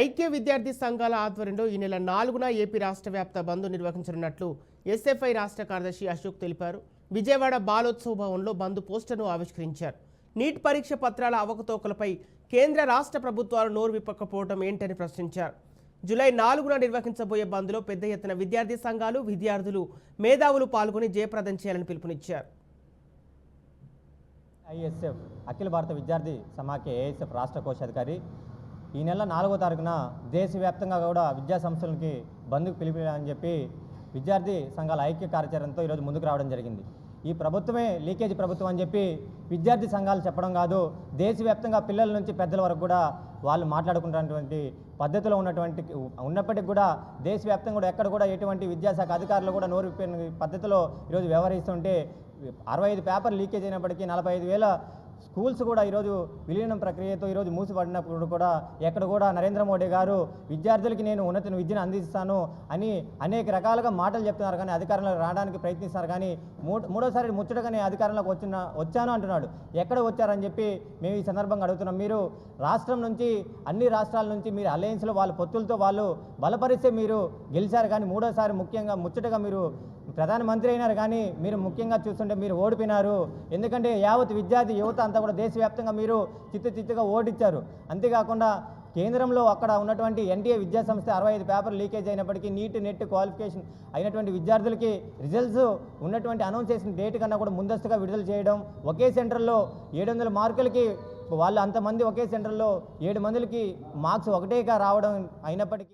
ఐక్య విద్యార్థి సంఘాల ఆధ్వర్యంలో ఈ నెల 4న ఏపీ రాష్ట్ర వ్యాప్త బంద్ నిర్వహించనున్నట్లు ఎస్ఎఫ్ఐ రాష్ట్ర కార్యదర్శి అశోక్ తెలిపారు. విజయవాడ బాలోత్సవ భవన్లో బంద్ పోస్టర్ను ఆవిష్కరించారు. నీట్ పరీక్ష పత్రాల అవకతవకలపై కేంద్ర రాష్ట్ర ప్రభుత్వాలు నోరు విప్పకపోవడం ఏంటని ప్రశ్నించారు. జూలై 4న నిర్వహించబోయే బంద్లో పెద్ద ఎత్తున విద్యార్థి సంఘాలు, విద్యార్థులు, మేధావులు పాల్గొని జయప్రదం చేయాలని పిలుపునిచ్చారు. ఐఎస్ఎఫ్ అఖిల భారత విద్యార్థి సమాఖ్య ఏఎస్ఎఫ్ రాష్ట్ర కోశాధికారి ఈ నెల 4వ తారీఖున దేశవ్యాప్తంగా కూడా విద్యా సంస్థలకి బంద్కు పిలిపిని చెప్పి విద్యార్థి సంఘాల ఐక్య కార్యాచరణతో ఈరోజు ముందుకు రావడం జరిగింది. ఈ ప్రభుత్వమే లీకేజ్ ప్రభుత్వం అని చెప్పి విద్యార్థి సంఘాలు చెప్పడం కాదు, దేశవ్యాప్తంగా పిల్లల నుంచి పెద్దల వరకు కూడా వాళ్ళు మాట్లాడుకుంటున్నటువంటి పద్ధతిలో ఉన్నప్పటికీ కూడా దేశవ్యాప్తంగా కూడా ఎక్కడ కూడా ఎటువంటి విద్యాశాఖ అధికారులు కూడా నోరు విప్పిన పద్ధతిలో ఈరోజు వ్యవహరిస్తుంటే 65 పేపర్ లీకేజ్ అయినప్పటికీ 45,000 స్కూల్స్ కూడా ఈరోజు విలీనం ప్రక్రియతో ఈరోజు మూసిపడినప్పుడు కూడా ఎక్కడ కూడా నరేంద్ర మోడీ గారు విద్యార్థులకి నేను ఉన్నత విద్యను అందిస్తాను అని అనేక రకాలుగా మాటలు చెప్తున్నారు, కానీ అధికారంలోకి రావడానికి ప్రయత్నిస్తున్నారు. కానీ మూడోసారి ముచ్చటగానే అధికారంలోకి వచ్చాను అంటున్నాడు. ఎక్కడ వచ్చారని చెప్పి మేము ఈ సందర్భంగా అడుగుతున్నాం. మీరు రాష్ట్రం నుంచి అన్ని రాష్ట్రాల నుంచి మీరు అలయన్స్లో వాళ్ళ పొత్తులతో వాళ్ళు బలపరిస్తే మీరు గెలిచారు, కానీ మూడోసారి ముఖ్యంగా ముచ్చటగా మీరు ప్రధానమంత్రి అయినారు, కానీ మీరు ముఖ్యంగా చూస్తుంటే మీరు ఓడిపోయినారు. ఎందుకంటే యావత్ విద్యార్థి యువత అంతా కూడా దేశవ్యాప్తంగా మీరు చిత్తుగా ఓడించారు. అంతేకాకుండా కేంద్రంలో అక్కడ ఉన్నటువంటి ఎన్టీఏ విద్యా సంస్థ 65 పేపర్ లీకేజ్ అయినప్పటికీ నీట్ నెట్ క్వాలిఫికేషన్ అయినటువంటి విద్యార్థులకి రిజల్ట్స్ ఉన్నటువంటి అనౌన్స్ చేసిన డేట్ కన్నా కూడా ముందస్తుగా విడుదల చేయడం, ఒకే సెంటర్లో 700 మార్కులకి వాళ్ళు అంతమంది ఒకే సెంటర్లో 7 మందికి మార్క్స్ ఒకటేగా రావడం అయినప్పటికీ